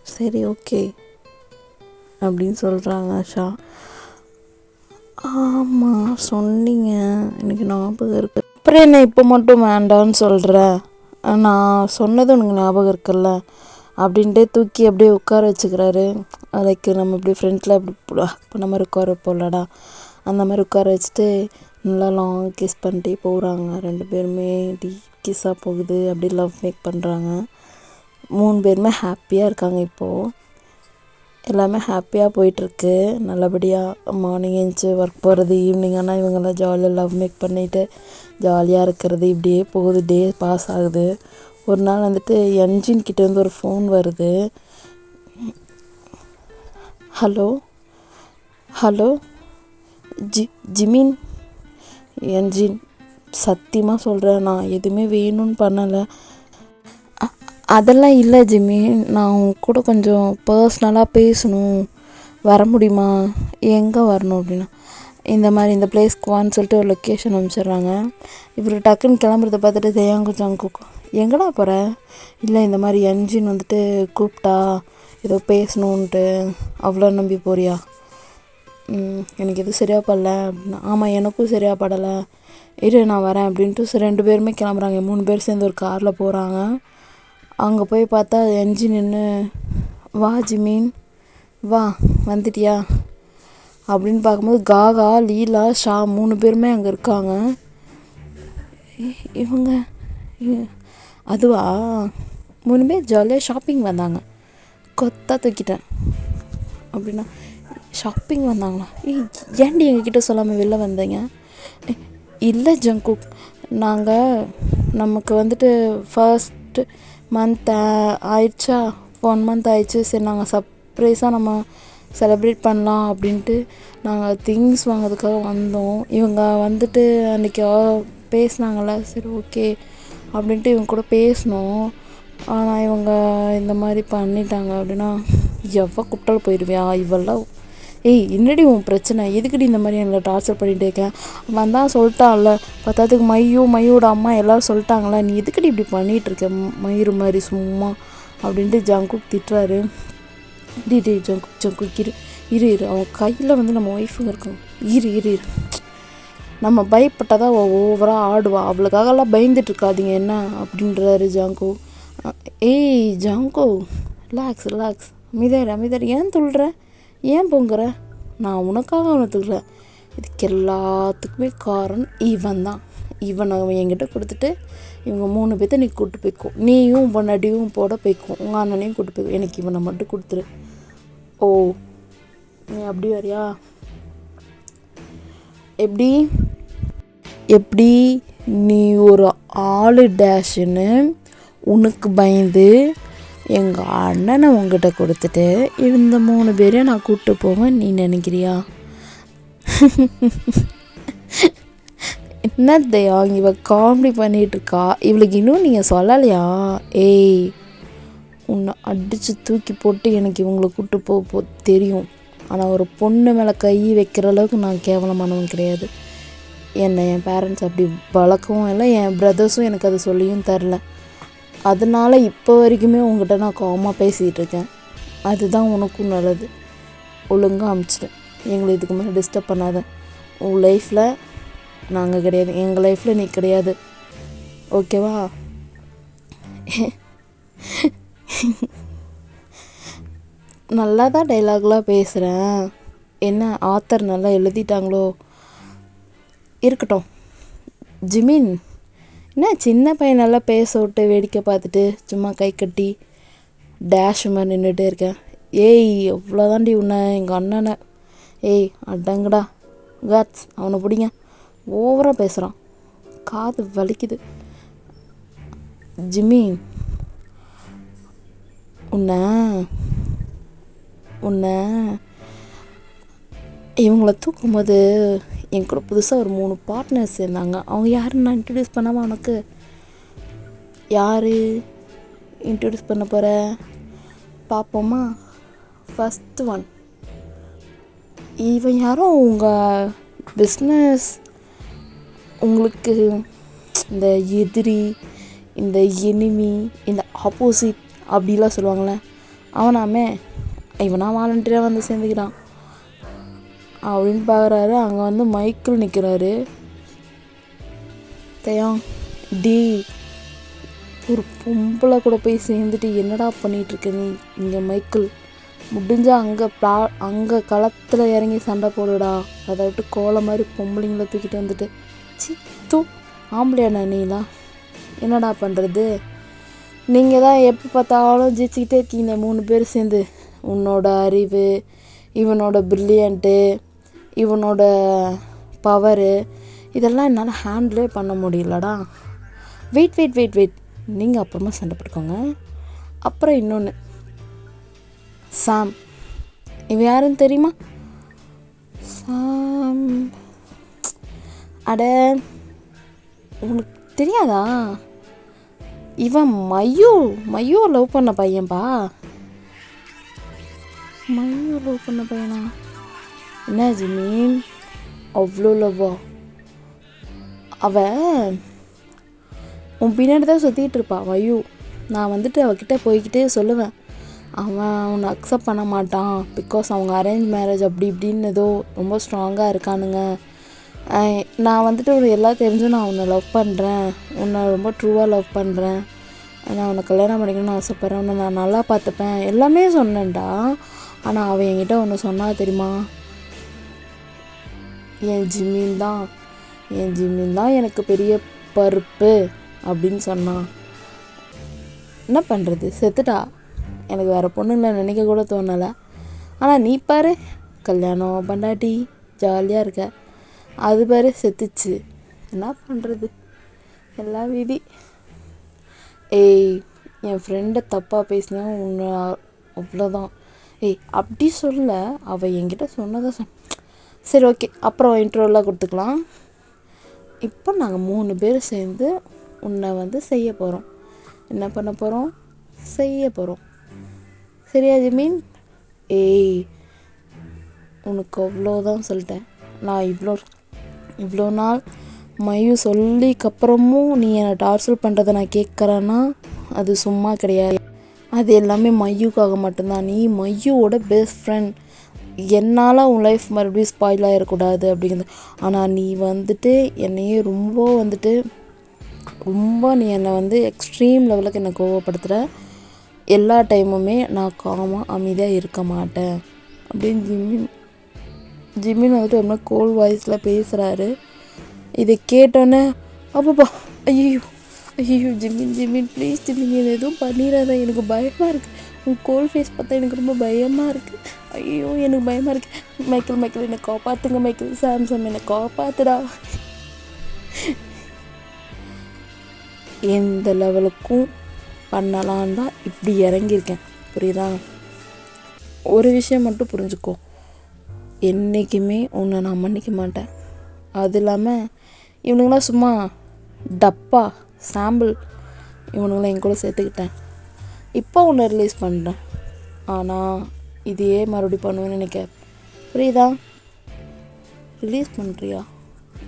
சரி ஓகே அப்படின்னு சொல்கிறாங்க ஷா. ஆமாம் சொன்னீங்க, எனக்கு ஞாபகம் இருக்குது. அப்புறம் என்ன இப்போ மட்டும் வேண்டான்னு சொல்கிறேன்? நான் சொன்னது உனக்கு ஞாபகம் இருக்குல்ல அப்படின்ட்டு தூக்கி அப்படியே உட்கார வச்சுக்கிறாரு. லைக் நம்ம இப்படி ஃப்ரெண்ட்ஸில் அப்படி பண்ண மாதிரி உட்கார வைப்போம்லடா, அந்த மாதிரி உட்கார வச்சுட்டு நல்லா லாங் கிஸ் பண்ணிட்டே போகிறாங்க. 2 பேருமே கிஸ்ஸாக போகுது, அப்படி லவ் மேக் பண்ணுறாங்க. 3 பேருமே ஹாப்பியாக இருக்காங்க. இப்போது எல்லாமே ஹாப்பியாக போயிட்டுருக்கு நல்லபடியாக. மார்னிங் எழுந்துச்சி ஒர்க் போகிறது, ஈவினிங் ஆனால் இவங்கெல்லாம் ஜாலியாக லவ் மேக் பண்ணிவிட்டு ஜாலியாக இருக்கிறது, இப்படியே போகுது. டே பாஸ் ஆகுது. ஒரு நாள் வந்துட்டு என்ஜின் கிட்டேருந்து ஒரு ஃபோன் வருது. Hello hello Jimin. என்ஜின், சத்தியமாக சொல்கிறேன், நான் எதுவுமே வேணும்னு பண்ணலை. அதெல்லாம் இல்லை ஜிம்மி, நான் உங்க கூட கொஞ்சம் பர்ஸ்னலாக பேசணும், வர முடியுமா? எங்கே வரணும் அப்படின்னா, இந்த மாதிரி இந்த பிளேஸ்க்கு வான்னு சொல்லிட்டு ஒரு லொக்கேஷன் அனுப்பிச்சிடுறாங்க. இவர் டக்குன்னு கிளம்புறத பார்த்துட்டு தேயாங்க ஜங்குக்கு, எங்கடா போகிற? இல்லை இந்த மாதிரி என்ஜின் வந்துட்டு கூப்பிட்டா ஏதோ பேசணுன்ட்டு, அவ்வளோ நம்பி போறியா? எனக்கு எதுவும் சரியாக படல அப்படின்னா. ஆமாம் எனக்கும் சரியாக படலை, இரு நான் வரேன் அப்படின்ட்டு 2 பேருமே கிளம்புறாங்க. 3 பேர் சேர்ந்து ஒரு காரில் போகிறாங்க. அங்கே போய் பார்த்தா என்ஜின் நின்று, வா ஜிமீன் வா, வந்துட்டியா அப்படின்னு பார்க்கும்போது காகா, லீலா, ஷா 3 பேருமே அங்கே இருக்காங்க. இவங்க அதுவா 3 பேர் ஜாலியாக ஷாப்பிங் வந்தாங்க. கொத்தா தூக்கிட்டேன் அப்படின்னா, ஷாப்பிங் வந்தாங்களா? ஏன்டி எங்ககிட்ட சொல்லாமல் வெளில வந்தீங்க? இல்லை ஜங்குக், நாங்கள் நமக்கு வந்துட்டு ஃபர்ஸ்ட்டு மந்த் ஆயிடுச்சா, 1 மந்த் ஆயிடுச்சு. சரி நாங்கள் சர்ப்ரைஸாக நம்ம செலிப்ரேட் பண்ணலாம் அப்படின்ட்டு நாங்கள் திங்ஸ் வாங்கிறதுக்காக வந்தோம். இவங்க வந்துட்டு அன்றைக்கி பேசினாங்கள, சரி ஓகே அப்படின்ட்டு இவங்க கூட பேசினோம். ஆனால் இவங்க இந்த மாதிரி பண்ணிட்டாங்க அப்படின்னா, எவ்வளோ கூப்பிட்டாலும் போயிடுவியா? இவெல்லாம் ஏய் என்னடி உன் பிரச்சனை, எதுக்குடி இந்த மாதிரி எங்களை டார்ச்சர் பண்ணிகிட்டே இருக்கேன், அவன் தான் சொல்லிட்டான்ல, பத்தாத்துக்கு மையோட அம்மா எல்லோரும் சொல்லிட்டாங்களா, நீ எதுக்குடி இப்படி பண்ணிகிட்ருக்க மயிறு மாதிரி சும்மா அப்படின்ட்டு ஜங்குக் திட்டுறாரு. டி ஜங்குக் இரு அவன் கையில் வந்து நம்ம ஒய்ஃபுங்க இருக்கோம், இரு நம்ம பயப்பட்டாதான் அவள் ஓவராக ஆடுவா, அவளுக்காகலாம் பயந்துட்டு இருக்காதீங்க என்ன அப்படின்றாரு ஜாங்கோ. ஏய் ஜாங்கோ ரிலாக்ஸ் அமைதியார் ஏன் துள்ளுற, ஏன் பொங்குற, நான் உனக்காக அவனை துள்ளுற, இதுக்கு எல்லாத்துக்குமே காரணம் இவன் தான். இவனை அவன் என்கிட்ட கொடுத்துட்டு இவங்க 3 பேர்த்த நீ கூப்பிட்டு போய்க்கும், நீயும் பொண்டாட்டியும் போட போய்க்கும், உங்கள் அண்ணனையும் கூப்பிட்டு போய்க்கும், எனக்கு இவனை மட்டும் கொடுத்துரு. ஓ நீ அப்படி வரியா, எப்படி நீ ஒரு ஆளு டேஷுன்னு உனக்கு பயந்து எங்கள் அண்ணனை உங்ககிட்ட கொடுத்துட்டு இந்த 3 பேரையும் நான் கூப்பிட்டு போவேன் நீ நினைக்கிறியா? என்னத்தையா இவ காமெடி பண்ணிகிட்ருக்கா, இவளுக்கு இன்னும் நீங்கள் சொல்லலையா? ஏய் உன்னை அடித்து தூக்கி போட்டு எனக்கு இவங்களை கூப்பிட்டு போக தெரியும், ஆனால் ஒரு பொண்ணு மேலே கை வைக்கிற அளவுக்கு நான் கேவலமானவன் கிடையாது. என்னை என் பேரண்ட்ஸ் அப்படி வளர்க்கவும் இல்லை, என் பிரதர்ஸும் எனக்கு அதை சொல்லியும் தரல. அதனால இப்போ வரைக்குமே உங்கள்கிட்ட நான் காமாக பேசிகிட்டு இருக்கேன். அதுதான் உனக்கும் நல்லது. ஒழுங்காக அமுச்சிட்டேன், எங்களை இதுக்கு மேலே டிஸ்டர்ப் பண்ணாத. உன் லைஃப்பில் நாங்கள் கிடையாது, எங்கள் லைஃப்பில் நீ கிடையாது, ஓகேவா? நல்லா தான் டைலாக்லாம் பேசுகிறேன், என்ன ஆத்தர் நல்லா எழுதிட்டாங்களோ? இருக்கட்டும். ஜிமின் என்ன சின்ன பையன் நல்லா பேச விட்டு வேடிக்கை பார்த்துட்டு சும்மா கை கட்டி டேஷ் மாதிரி நின்றுட்டே இருக்கேன். ஏய் எவ்வளோதாண்டி உன்னை எங்கள் அண்ணனை, ஏய் அடங்கடா காட்ஸ், அவனை பிடிங்க, ஓவராக பேசுகிறான், காது வலிக்குது. ஜிம்மி உன்னை இவங்கள தூக்கும்போது என் கூட புதுசாக ஒரு 3 பார்ட்னர்ஸ் இருந்தாங்க. அவங்க யாருன்னு நான் இன்ட்ரடியூஸ் பண்ணாமல் உனக்கு யார் இன்ட்ரடியூஸ் பண்ண போகிற பார்ப்போமா? ஃபஸ்ட்டு ஒன், இவன் யாரும் உங்கள் பிஸ்னஸ், உங்களுக்கு இந்த எதிரி, இந்த எனிமி, இந்த ஆப்போசிட் அப்படிலாம் சொல்லுவாங்களே, அவனாமே இவனா வாலண்டியராக வந்து சேர்ந்துக்கிறான் அப்படின்னு பார்க்குறாரு. அங்கே வந்து மைக்கிள் நிற்கிறாரு. டி ஒரு பொம்பளை கூட போய் சேர்ந்துட்டு என்னடா பண்ணிகிட்ருக்க நீ இங்கே மைக்கிள், முடிஞ்சால் அங்கே களத்தில் இறங்கி சண்டை போடுடா, அதை விட்டு கோலை மாதிரி பொம்பளைங்களை தூக்கிட்டு வந்துட்டு சித்து ஆம்பளையாண்ணா நீலாம் என்னடா பண்ணுறது? நீங்கள் தான் எப்போ பார்த்தாலும் ஜெயிச்சுக்கிட்டே இருக்கீங்க 3 பேர் சேர்ந்து. உன்னோட அறிவு, இவனோட ப்ரில்லியண்ட்டு, இவனோட பவரு, இதெல்லாம் என்னால் ஹேண்டிலே பண்ண முடியலடா. வெயிட் நீங்கள் அப்புறமா சண்டை போட்டுக்கோங்க. அப்புறம் இன்னொன்று, சாம், இவன் யாருன்னு தெரியுமா? சாம் அட உனக்கு தெரியாதா? இவன் மையோ லவ் பண்ண பையன்பா. மையோ லவ் பண்ண பையனா? என்ன ஜிமீன் அவ்வளோ லவ்வா? அவன் உன் பின்னாடி தான் சுற்றிட்டு இருப்பான் மையோ. நான் வந்துட்டு அவகிட்ட போய்கிட்டே சொல்லுவேன், அவன் அவனை அக்செப்ட் பண்ண மாட்டான், பிகாஸ் அவங்க அரேஞ்ச் மேரேஜ் அப்படி இப்படின்னு ஏதோ ரொம்ப ஸ்ட்ராங்காக இருக்கானுங்க. நான் வந்துட்டு ஒரு எல்லாம் தெரிஞ்சும் நான் உன்னை லவ் பண்ணுறேன், உன்னை ரொம்ப ட்ரூவாக லவ் பண்ணுறேன், நான் உன்னை கல்யாணம் பண்ணிக்கணும்னு ஆசைப்பட்றேன், உன்னை நான் நல்லா பார்த்துப்பேன் எல்லாமே சொன்னேன்டா. ஆனால் அவன் என்கிட்ட ஒன்று சொன்னா தெரியுமா? என் ஜிம்மின் தான் எனக்கு பெரிய பருப்பு அப்படின்னு சொன்னான். என்ன பண்ணுறது, செத்துட்டா. எனக்கு வேறு பொண்ணுங்களை நினைக்க கூட தோணலை. ஆனால் நீ பாரு, கல்யாணம் பண்டாட்டி ஜாலியாக இருக்க, அது பாரு செத்துச்சு. என்ன பண்ணுறது, எல்லாம் விதி. ஏய் என் ஃப்ரெண்டை தப்பாக பேசினா உன்னை அவ்வளோதான். ஏய் அப்படி சொல்ல, அவள் என்கிட்ட சொன்னதான் சரி ஓகே, அப்புறம் இன்ட்ரோலாம் கொடுத்துக்கலாம். இப்போ நாங்கள் 3 பேர் சேர்ந்து உன்னை வந்து செய்ய போகிறோம். என்ன பண்ண போகிறோம்? செய்ய போகிறோம். சரியா ஜிமீன்? ஏய் உனக்கு அவ்வளோதான் சொல்லிட்டேன். நான் இவ்வளோ நாள் மையு சொல்லிக்கப்புறமும் நீ என்னை டார்ச்சர் பண்ணுறதை நான் கேட்குறேன்னா அது சும்மா கிடையாது. அது எல்லாமே மையுக்காக மட்டும்தான். நீ மையோட பெஸ்ட் ஃப்ரெண்ட். என்னால் உன் லைஃப் மறுபடியும் ஸ்பாயில் ஆகிடக்கூடாது அப்படிங்கிறது. ஆனால் நீ வந்துட்டு என்னையே ரொம்ப நீ என்னை எக்ஸ்ட்ரீம் லெவலுக்கு என்னை கோவப்படுத்துகிற. எல்லா டைமுமே நான் காமாக அமைதியாக இருக்க மாட்டேன் அப்படின்னு ஜிம்மின் ஒரு மாதிரி கோல் வாய்ஸில் பேசுகிறாரு. இதை கேட்டோன்னே அப்பப்பா ஐயோ ஜிம்மின் ப்ளீஸ் ஜிம்மின் என்னை எதுவும் பண்ணிடாத, எனக்கு பயமாக இருக்குது. உன் கோல் ஃபேஸ் பார்த்தா எனக்கு ரொம்ப பயமாக இருக்குது. ஐயோ எனக்கு பயமாக இருக்குது. மைக்கேல் என்னை காப்பாற்றுங்க, மைக்கேல் சாம்சம் என்னை காப்பாற்றுடா. எந்த லெவலுக்கும் பண்ணலான் தான் இப்படி இறங்கியிருக்கேன். புரியுதா? ஒரு விஷயம் மட்டும் புரிஞ்சுக்கோ, என்றைக்குமே உன்னை நான் மன்னிக்க மாட்டேன். அது இல்லாமல் இவனுங்களாம் சும்மா டப்பா சாம்பிள், இவனுங்களாம் என் கூட சேர்த்துக்கிட்டேன். இப்போ உன்னை ரிலீஸ் பண்ணுறேன். ஆனால் இதையே மறுபடியும் பண்ணுவேன்னு நினைக்காது. புரியுதா? ரிலீஸ் பண்ணுறியா?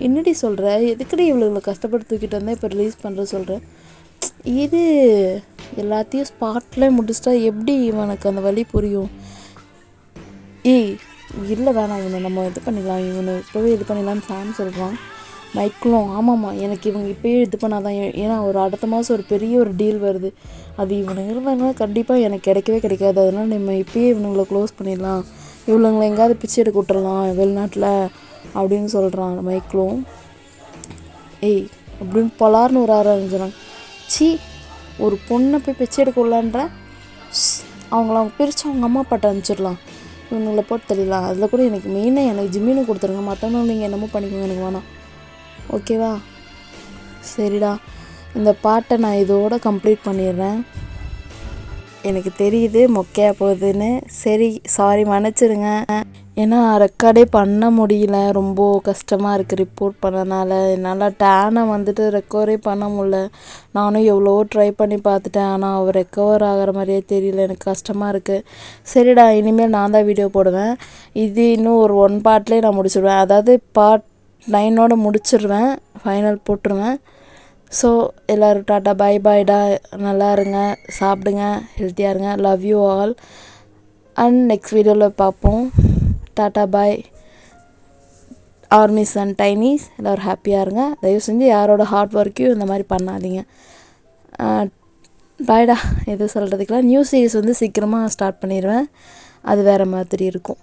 என்னடி சொல்கிற? எதுக்கடி இவ்வளோ கஷ்டப்பட்டு தூக்கிட்டு வந்தேன் இப்போ ரிலீஸ் பண்ணுற சொல்கிறேன்? இது எல்லாத்தையும் ஸ்பாட்டில் முடிச்சிட்டா எப்படி இவனுக்கு அந்த வலி புரியும்? இல்லை வேணாம், இவனை நம்ம இது பண்ணிடலாம், இவனை இப்போவே இது பண்ணிடலான்னு சாம் சொல்கிறான். மைக்கிளும் ஆமாம்மா எனக்கு இவங்க இப்போயே இது பண்ணாதான், ஏன்னா ஒரு அடுத்த மாதம் ஒரு பெரிய ஒரு டீல் வருது, அது இவனுங்க இருந்தாங்கன்னா கண்டிப்பாக எனக்கு கிடைக்காது. அதனால் நம்ம இப்போயே இவனுங்களை க்ளோஸ் பண்ணிடலாம், இவனுங்களை எங்கேயாவது பிச்சை எடுக்க விட்டுறலாம் வெளிநாட்டில் அப்படின்னு சொல்கிறான் மைக்கிளும். அப்படின்னு பலார்னு ஒரு ஆரம்பிச்சிடறாங்க. ஒரு பொண்ணை போய் பிச்சை எடுக்க விடலான்ற, அவங்க பிரித்து அவங்க அம்மா அப்பாட்ட அனுப்பிச்சிடலாம், இவங்களை போட்டு தெரியலாம். அதில் கூட எனக்கு மெயினாக எனக்கு ஜிம்மின்னு கொடுத்துருங்க, மற்றவங்க நீங்கள் என்னமோ பண்ணிக்கோங்க, எனக்கு வேணாம். ஓகேவா? சரிடா, இந்த பாட்டை நான் இதோட கம்ப்ளீட் பண்ணிடுறேன். எனக்கு தெரியுது மொக்கையாக போகுதுன்னு. சரி, சாரி, மன்னிச்சிடுங்க. ஏன்னா ரெக்கார்டே பண்ண முடியல, ரொம்ப கஷ்டமாக இருக்குது ரிப்போர்ட் பண்ணனால. என்னால் டேனை ரெக்கவரே பண்ண முடியல. நானும் எவ்வளோ ட்ரை பண்ணி பார்த்துட்டேன், ஆனால் அவர் ரெக்கவர் ஆகிற மாதிரியே தெரியல. எனக்கு கஷ்டமாக இருக்குது. சரிடா, இனிமேல் நான் தான் வீடியோ போடுவேன். இது இன்னும் ஒரு 1 பார்ட்லேயே நான் முடிச்சிடுவேன். அதாவது பார்ட் 9 முடிச்சிடுவேன், ஃபைனல் போட்டுருவேன். ஸோ எல்லோரும் டாட்டா பாய்டா, நல்லா இருங்க, சாப்பிடுங்க, ஹெல்த்தியாக இருங்க. Love you all. And next வீடியோவில் பார்ப்போம். Tata bye armies and டைனிஸ். எல்லோரும் ஹாப்பியாக இருங்க. தயவு செஞ்சு யாரோட ஹார்ட் ஒர்க்கையும் இந்த மாதிரி பண்ணாதீங்க. பாய்டா. எது சொல்கிறதுக்கெலாம் நியூ சீரிஸ் சீக்கிரமாக ஸ்டார்ட் பண்ணிடுவேன். அது வேறு மாதிரி இருக்கும்.